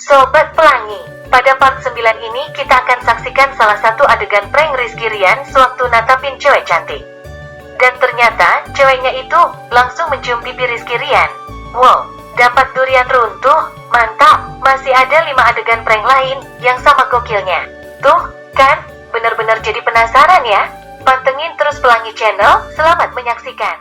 Sobat Pelangi, pada part 9 ini kita akan saksikan salah satu adegan prank Rizky Rian sewaktu natapin cewek cantik. Dan ternyata ceweknya itu langsung mencium pipi Rizky Rian. Wow, dapat durian runtuh, mantap. Masih ada 5 adegan prank lain yang sama gokilnya. Tuh, kan? Bener-bener jadi penasaran ya? Pantengin terus Pelangi Channel, selamat menyaksikan.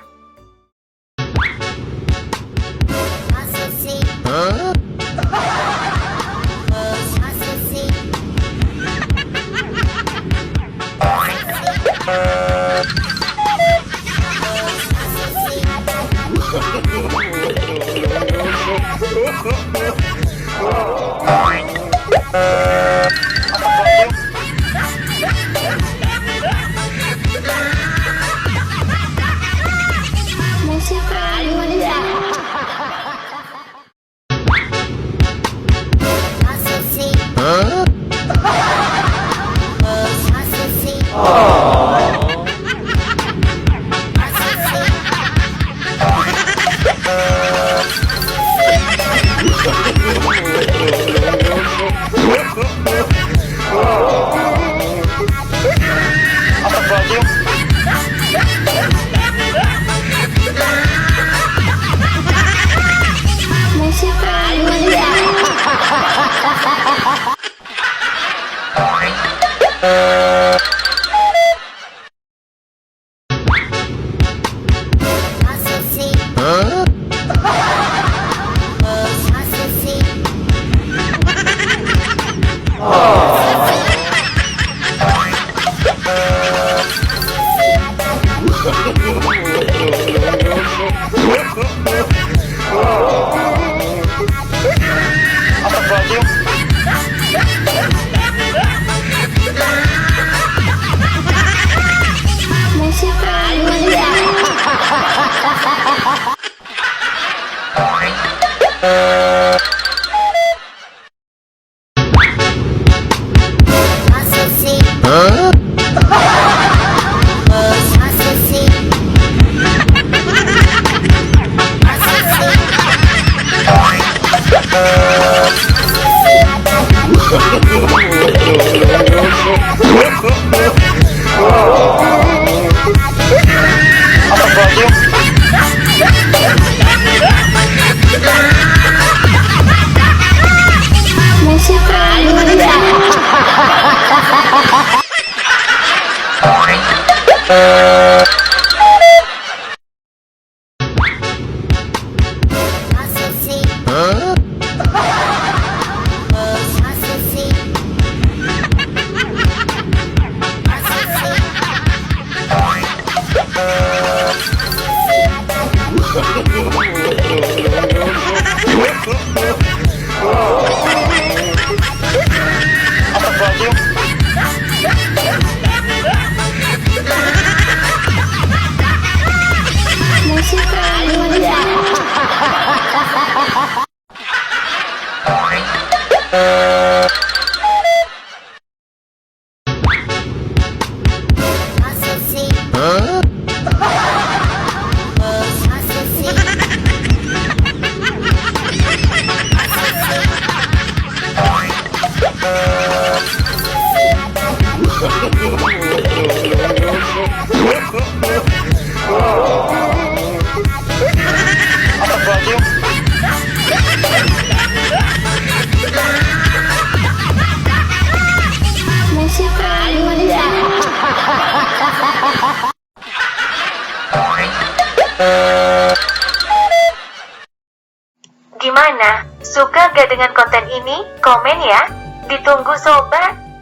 Gimana? Suka gak dengan konten ini? Komen ya. Ditunggu sobat.